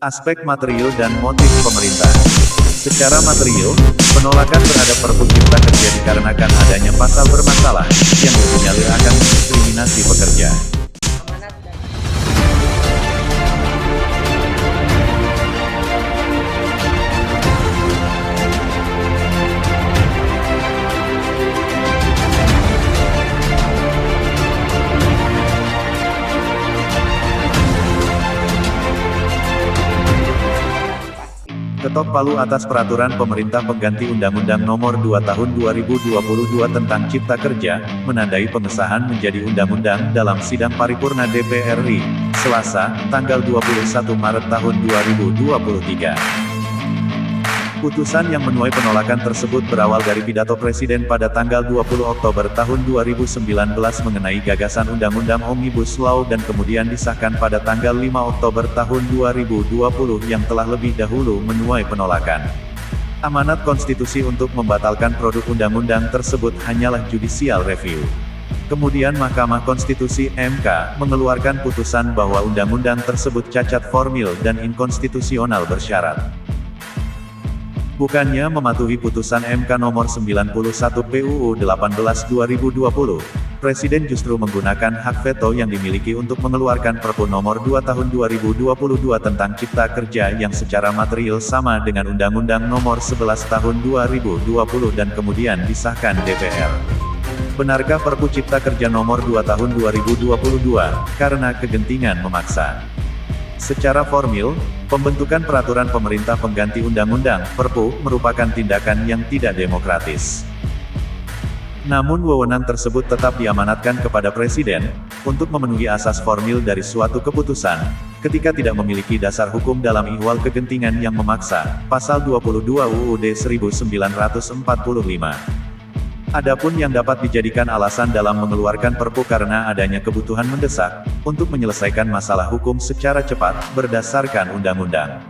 Aspek material dan motif pemerintah. Secara material, penolakan terhadap Perpu Cipta Kerja dikarenakan adanya pasal bermasalah, yang disinyalir akan mendiskriminasi pekerja. Ketok palu atas peraturan pemerintah pengganti Undang-Undang Nomor 2 Tahun 2022 tentang Cipta Kerja, menandai pengesahan menjadi undang-undang dalam sidang paripurna DPR RI, Selasa, tanggal 21 Maret tahun 2023. Putusan yang menuai penolakan tersebut berawal dari pidato Presiden pada tanggal 20 Oktober tahun 2019 mengenai gagasan Undang-Undang Omnibus Law dan kemudian disahkan pada tanggal 5 Oktober tahun 2020 yang telah lebih dahulu menuai penolakan. Amanat konstitusi untuk membatalkan produk undang-undang tersebut hanyalah judicial review. Kemudian Mahkamah Konstitusi (MK) mengeluarkan putusan bahwa undang-undang tersebut cacat formil dan inkonstitusional bersyarat. Bukannya mematuhi putusan MK nomor 91 PUU 18/2020, Presiden justru menggunakan hak veto yang dimiliki untuk mengeluarkan Perpu nomor 2 tahun 2022 tentang Cipta Kerja yang secara material sama dengan Undang-Undang nomor 11 tahun 2020 dan kemudian disahkan DPR. Benarkah Perpu Cipta Kerja nomor 2 tahun 2022 karena kegentingan memaksa? Secara formil, pembentukan peraturan pemerintah pengganti undang-undang, Perpu, merupakan tindakan yang tidak demokratis. Namun wewenang tersebut tetap diamanatkan kepada Presiden, untuk memenuhi asas formil dari suatu keputusan, ketika tidak memiliki dasar hukum dalam ihwal kegentingan yang memaksa, Pasal 22 UUD 1945. Adapun yang dapat dijadikan alasan dalam mengeluarkan Perpu karena adanya kebutuhan mendesak, untuk menyelesaikan masalah hukum secara cepat, berdasarkan undang-undang.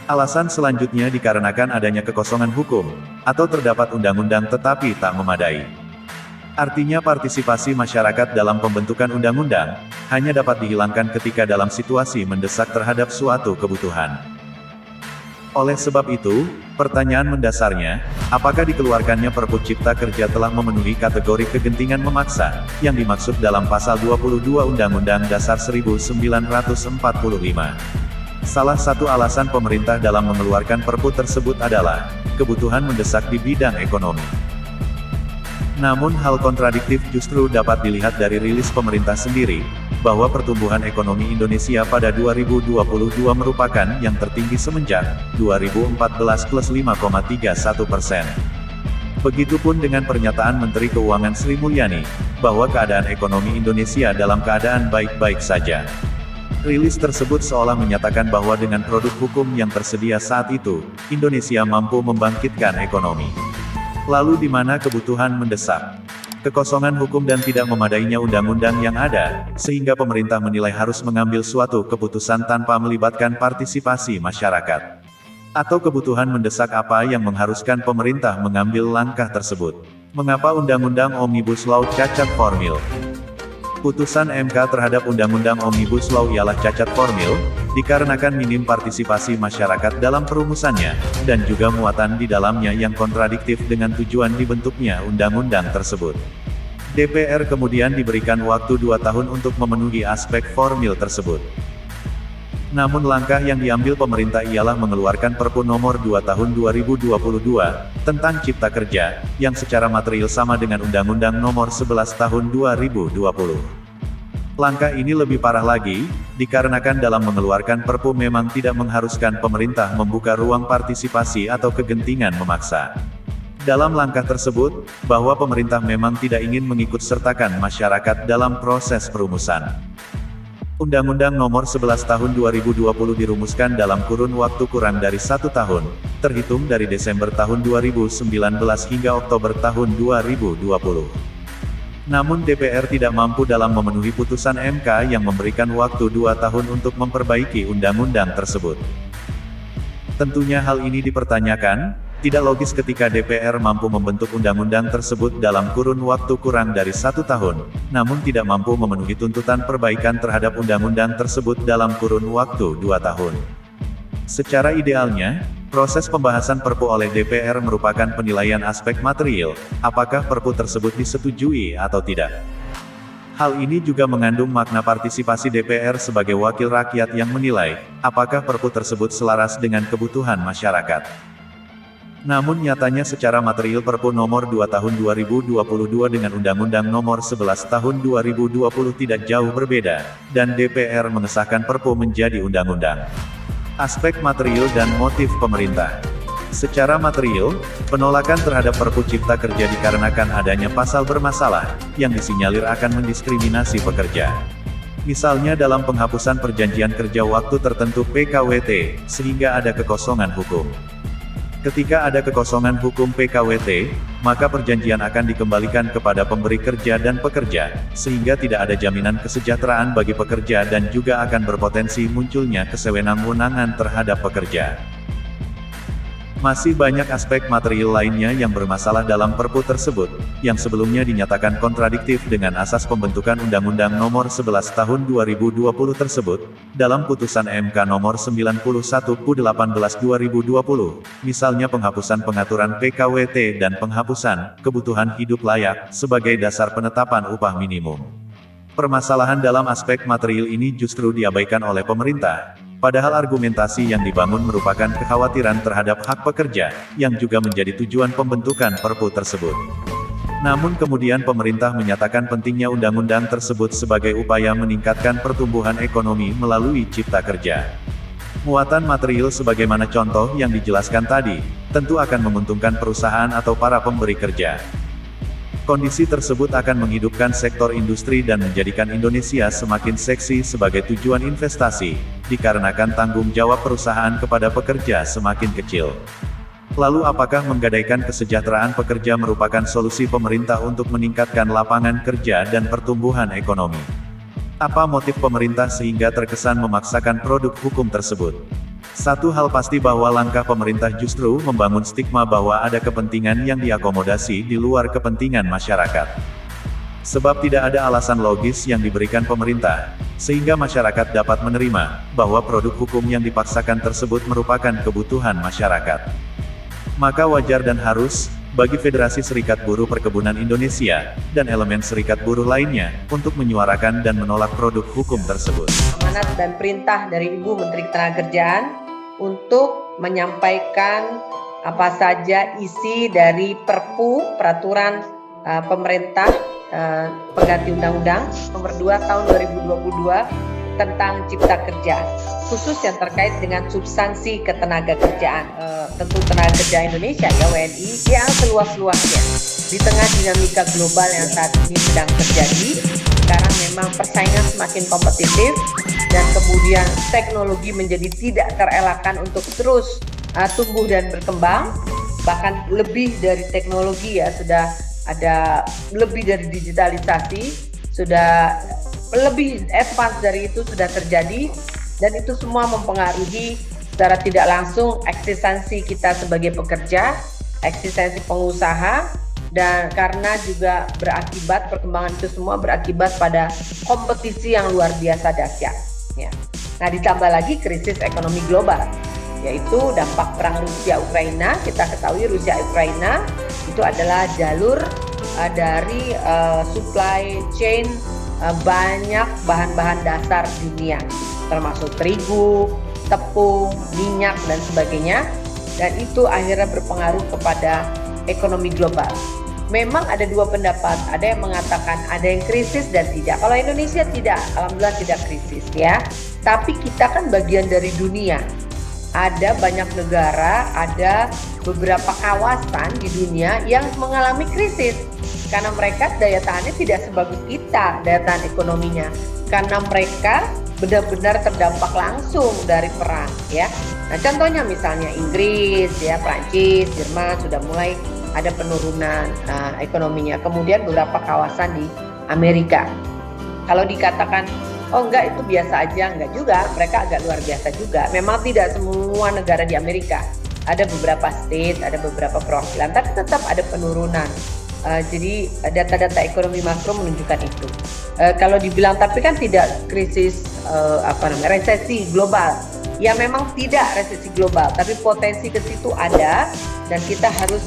Alasan selanjutnya dikarenakan adanya kekosongan hukum, atau terdapat undang-undang tetapi tak memadai. Artinya partisipasi masyarakat dalam pembentukan undang-undang, hanya dapat dihilangkan ketika dalam situasi mendesak terhadap suatu kebutuhan. Oleh sebab itu, pertanyaan mendasarnya, apakah dikeluarkannya Perpu Cipta Kerja telah memenuhi kategori kegentingan memaksa, yang dimaksud dalam Pasal 22 Undang-Undang Dasar 1945? Salah satu alasan pemerintah dalam mengeluarkan Perpu tersebut adalah, kebutuhan mendesak di bidang ekonomi. Namun hal kontradiktif justru dapat dilihat dari rilis pemerintah sendiri, bahwa pertumbuhan ekonomi Indonesia pada 2022 merupakan yang tertinggi semenjak 2014 plus 5,31%. Begitupun dengan pernyataan Menteri Keuangan Sri Mulyani, bahwa keadaan ekonomi Indonesia dalam keadaan baik-baik saja. Rilis tersebut seolah menyatakan bahwa dengan produk hukum yang tersedia saat itu, Indonesia mampu membangkitkan ekonomi. Lalu di mana kebutuhan mendesak? Kekosongan hukum dan tidak memadainya undang-undang yang ada, sehingga pemerintah menilai harus mengambil suatu keputusan tanpa melibatkan partisipasi masyarakat. Atau kebutuhan mendesak apa yang mengharuskan pemerintah mengambil langkah tersebut? Mengapa Undang-Undang Omnibus Law cacat formil? Putusan MK terhadap Undang-Undang Omnibus Law ialah cacat formil, dikarenakan minim partisipasi masyarakat dalam perumusannya, dan juga muatan di dalamnya yang kontradiktif dengan tujuan dibentuknya undang-undang tersebut. DPR kemudian diberikan waktu 2 tahun untuk memenuhi aspek formil tersebut. Namun langkah yang diambil pemerintah ialah mengeluarkan Perpu nomor 2 tahun 2022, tentang Cipta Kerja, yang secara material sama dengan Undang-Undang nomor 11 tahun 2020. Langkah ini lebih parah lagi, dikarenakan dalam mengeluarkan Perpu memang tidak mengharuskan pemerintah membuka ruang partisipasi atau kegentingan memaksa. Dalam langkah tersebut, bahwa pemerintah memang tidak ingin mengikut-sertakan masyarakat dalam proses perumusan. Undang-Undang Nomor 11 Tahun 2020 dirumuskan dalam kurun waktu kurang dari 1 tahun, terhitung dari Desember tahun 2019 hingga Oktober tahun 2020. Namun DPR tidak mampu dalam memenuhi putusan MK yang memberikan waktu 2 tahun untuk memperbaiki undang-undang tersebut. Tentunya hal ini dipertanyakan, tidak logis ketika DPR mampu membentuk undang-undang tersebut dalam kurun waktu kurang dari 1 tahun, namun tidak mampu memenuhi tuntutan perbaikan terhadap undang-undang tersebut dalam kurun waktu 2 tahun. Secara idealnya, proses pembahasan Perpu oleh DPR merupakan penilaian aspek material, apakah Perpu tersebut disetujui atau tidak. Hal ini juga mengandung makna partisipasi DPR sebagai wakil rakyat yang menilai, apakah Perpu tersebut selaras dengan kebutuhan masyarakat. Namun nyatanya secara material Perpu nomor 2 tahun 2022 dengan Undang-Undang nomor 11 tahun 2020 tidak jauh berbeda, dan DPR mengesahkan Perpu menjadi undang-undang. Aspek material dan motif pemerintah. Secara material, penolakan terhadap Perpu Cipta Kerja dikarenakan adanya pasal bermasalah, yang disinyalir akan mendiskriminasi pekerja. Misalnya dalam penghapusan perjanjian kerja waktu tertentu PKWT, sehingga ada kekosongan hukum. Ketika ada kekosongan hukum PKWT, maka perjanjian akan dikembalikan kepada pemberi kerja dan pekerja, sehingga tidak ada jaminan kesejahteraan bagi pekerja dan juga akan berpotensi munculnya kesewenang-wenangan terhadap pekerja. Masih banyak aspek material lainnya yang bermasalah dalam Perpu tersebut, yang sebelumnya dinyatakan kontradiktif dengan asas pembentukan Undang-Undang nomor 11 tahun 2020 tersebut, dalam putusan MK nomor 91 PU 18 2020, misalnya penghapusan pengaturan PKWT dan penghapusan kebutuhan hidup layak sebagai dasar penetapan upah minimum. Permasalahan dalam aspek material ini justru diabaikan oleh pemerintah. Padahal argumentasi yang dibangun merupakan kekhawatiran terhadap hak pekerja, yang juga menjadi tujuan pembentukan Perpu tersebut. Namun kemudian pemerintah menyatakan pentingnya undang-undang tersebut sebagai upaya meningkatkan pertumbuhan ekonomi melalui cipta kerja. Muatan material sebagaimana contoh yang dijelaskan tadi, tentu akan menguntungkan perusahaan atau para pemberi kerja. Kondisi tersebut akan menghidupkan sektor industri dan menjadikan Indonesia semakin seksi sebagai tujuan investasi, dikarenakan tanggung jawab perusahaan kepada pekerja semakin kecil. Lalu apakah menggadaikan kesejahteraan pekerja merupakan solusi pemerintah untuk meningkatkan lapangan kerja dan pertumbuhan ekonomi? Apa motif pemerintah sehingga terkesan memaksakan produk hukum tersebut? Satu hal pasti bahwa langkah pemerintah justru membangun stigma bahwa ada kepentingan yang diakomodasi di luar kepentingan masyarakat. Sebab tidak ada alasan logis yang diberikan pemerintah, sehingga masyarakat dapat menerima bahwa produk hukum yang dipaksakan tersebut merupakan kebutuhan masyarakat. Maka wajar dan harus bagi Federasi Serikat Buruh Perkebunan Indonesia dan elemen serikat buruh lainnya untuk menyuarakan dan menolak produk hukum tersebut. Amanat dan perintah dari Ibu Menteri Ketenagakerjaan untuk menyampaikan apa saja isi dari Perpu Peraturan Pemerintah Pengganti Undang-Undang Nomor 2 Tahun 2022 tentang Cipta Kerja, khusus yang terkait dengan substansi ketenagakerjaan. Tentu tenaga kerja Indonesia ya WNI yang seluas-luasnya di tengah dinamika global yang saat ini sedang terjadi. Sekarang memang persaingan semakin kompetitif dan kemudian teknologi menjadi tidak terelakkan untuk terus tumbuh dan berkembang. Bahkan lebih dari teknologi ya, sudah ada lebih dari digitalisasi, sudah lebih advance dari itu sudah terjadi, dan itu semua mempengaruhi secara tidak langsung eksistensi kita sebagai pekerja, eksistensi pengusaha, dan karena juga berakibat perkembangan itu semua berakibat pada kompetisi yang luar biasa dahsyat. Ya. Nah, ditambah lagi krisis ekonomi global, yaitu dampak perang Rusia-Ukraina. Kita ketahui Rusia-Ukraina itu adalah jalur dari supply chain banyak bahan-bahan dasar dunia, termasuk terigu, tepung, minyak, dan sebagainya, dan itu akhirnya berpengaruh kepada ekonomi global. Memang ada dua pendapat, ada yang mengatakan ada yang krisis dan tidak. Kalau Indonesia tidak, alhamdulillah tidak krisis ya, tapi kita kan bagian dari dunia. Ada banyak negara, ada beberapa kawasan di dunia yang mengalami krisis karena mereka daya tahannya tidak sebagus kita, daya tahan ekonominya, karena mereka benar-benar terdampak langsung dari perang ya. Nah, contohnya misalnya Inggris ya, Prancis, Jerman sudah mulai ada penurunan ekonominya. Kemudian beberapa kawasan di Amerika. Kalau dikatakan oh enggak itu biasa aja, enggak juga, mereka agak luar biasa juga. Memang tidak semua negara di Amerika, ada beberapa state, ada beberapa perwakilan, tapi tetap ada penurunan. Jadi data-data ekonomi makro menunjukkan itu. Kalau dibilang tapi kan tidak krisis resesi global, ya memang tidak resesi global, tapi potensi ke situ ada dan kita harus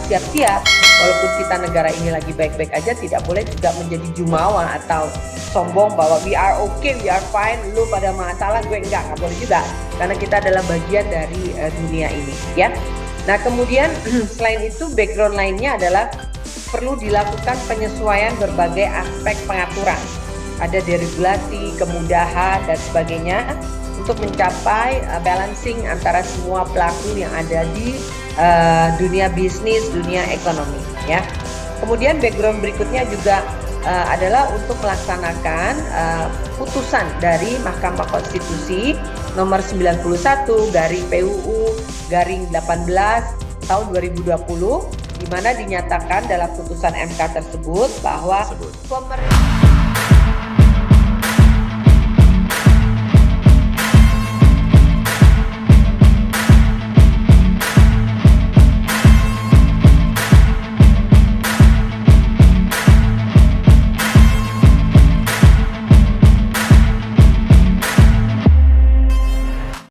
siap-siap. Walaupun kita negara ini lagi baik-baik aja, tidak boleh juga menjadi jumawa atau sombong bahwa we are okay, we are fine, lu pada masalah, gue enggak boleh juga, karena kita adalah bagian dari dunia ini, ya. Nah, kemudian selain itu background lainnya adalah perlu dilakukan penyesuaian berbagai aspek pengaturan. Ada deregulasi, kemudahan, dan sebagainya untuk mencapai balancing antara semua pelaku yang ada di dunia bisnis, dunia ekonomi, ya. Kemudian background berikutnya juga adalah untuk melaksanakan putusan dari Mahkamah Konstitusi nomor 91 garing PUU garing 18 tahun 2020, di mana dinyatakan dalam putusan MK tersebut bahwa pemerintah